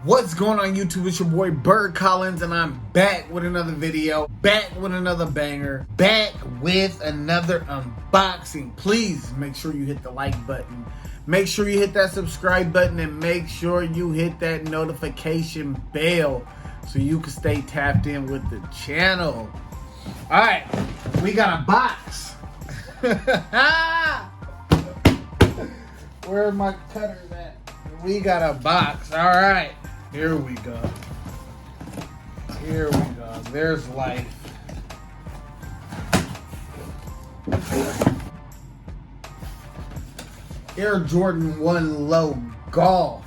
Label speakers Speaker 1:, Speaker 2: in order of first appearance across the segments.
Speaker 1: What's going on YouTube? It's your boy Bird Collins, and I'm back with another video, back with another banger, back with another unboxing. Please make sure you hit the like button, make sure you hit that subscribe button, and make sure you hit that notification bell so you can stay tapped in with the channel. Alright, we got a box. Where are my cutters at? We got a box. Alright. Here we go. Here we go. There's life. Air Jordan 1 Low Golf.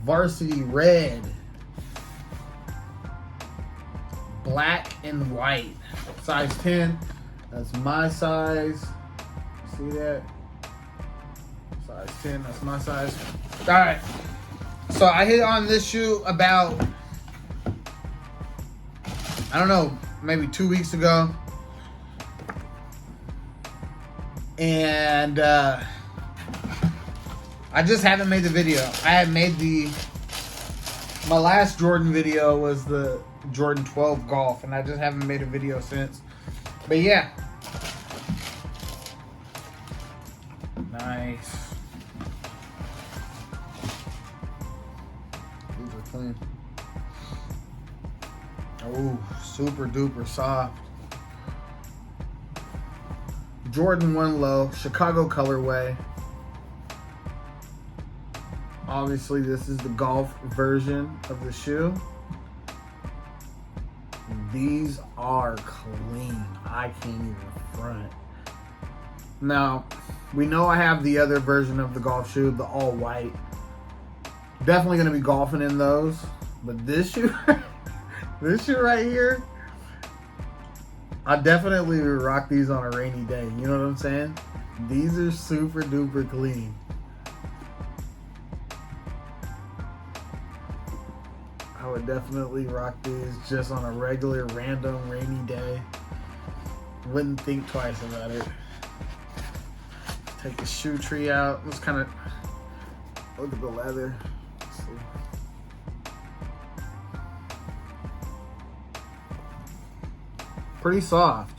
Speaker 1: Varsity Red. Black and white. Size 10. That's my size. See that? Size 10. That's my size. Alright. So I hit on this shoe about, I don't know, maybe 2 weeks ago. And I just haven't made the video. I had made my last Jordan video was the Jordan 12 Golf, and I just haven't made a video since. But yeah. Nice. These are clean. Oh, super duper soft. Jordan 1 Low, Chicago colorway. Obviously, this is the golf version of the shoe. These are clean. I can't even front. Now, we know I have the other version of the golf shoe, the all white. Definitely going to be golfing in those. But this shoe, this shoe right here, I definitely would rock these on a rainy day. You know what I'm saying? These are super duper clean. I would definitely rock these just on a regular, random, rainy day. Wouldn't think twice about it. Take the shoe tree out. Let's kind of look at the leather. Let's see. Pretty soft.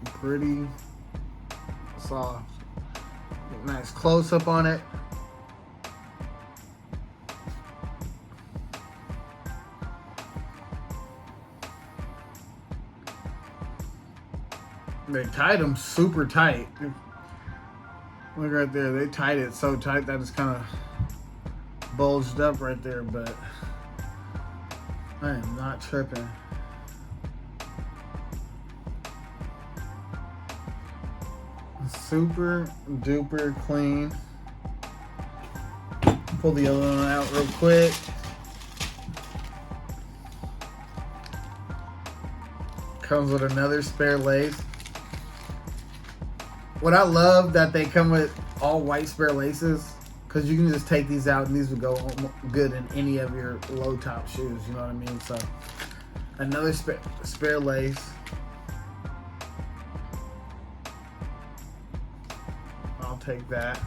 Speaker 1: Pretty soft. Nice close up on it. They tied them super tight. Look right there. They tied it so tight that it's kind of bulged up right there, but I am not tripping. Super duper clean. Pull the other one out real quick. Comes with another spare lace. What I love that they come with all white spare laces, because you can just take these out and these would go good in any of your low top shoes, you know what I mean? So another spare lace. I'll take that.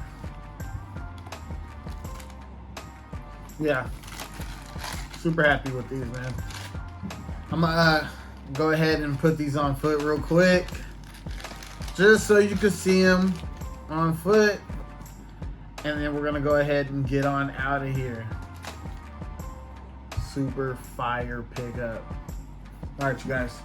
Speaker 1: Yeah, super happy with these, man. I'm gonna go ahead and put these on foot real quick, just so you can see them on foot, and then we're gonna go ahead and get on out of here. Super fire pickup. All right, you guys.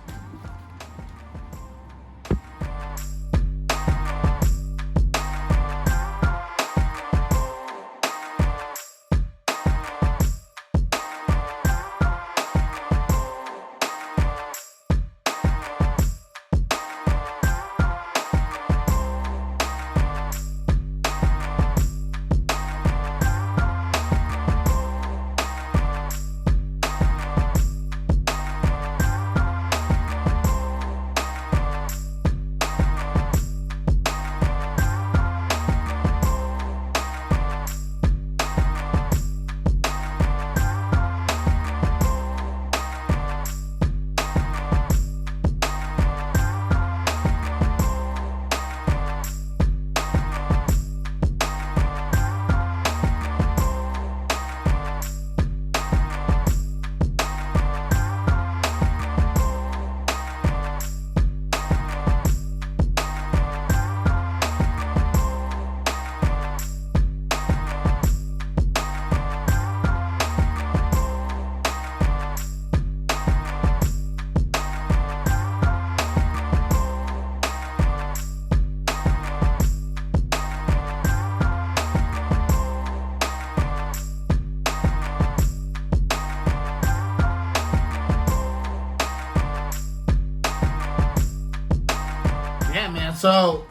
Speaker 1: so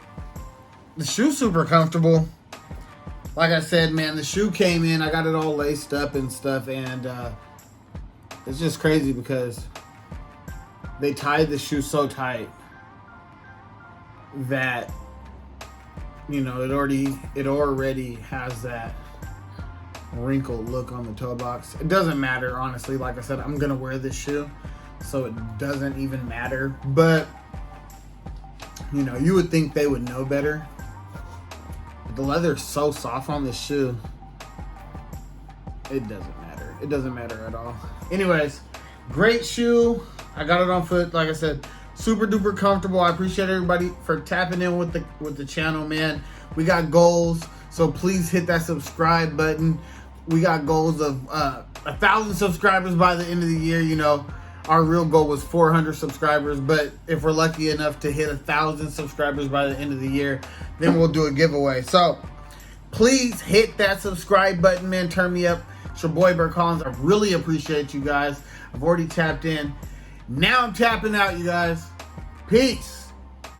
Speaker 1: the shoe's super comfortable. Like I said, man, the shoe came in. I got it all laced up and stuff, and it's just crazy because they tied the shoe so tight that, you know, it already has that wrinkled look on the toe box. It doesn't matter, honestly. Like I said, I'm gonna wear this shoe, so it doesn't even matter. But you know, you would think they would know better. The leather is so soft on this shoe. It doesn't matter. It doesn't matter at all. Anyways, great shoe. I got it on foot. Like I said, super duper comfortable. I appreciate everybody for tapping in with the channel, man. We got goals, so please hit that subscribe button. We got goals of 1,000 subscribers by the end of the year. You know, our real goal was 400 subscribers, but if we're lucky enough to hit 1,000 subscribers by the end of the year, then we'll do a giveaway. So please hit that subscribe button, man. Turn me up. It's your boy, Bert Collins. I really appreciate you guys. I've already tapped in. Now I'm tapping out, you guys. Peace.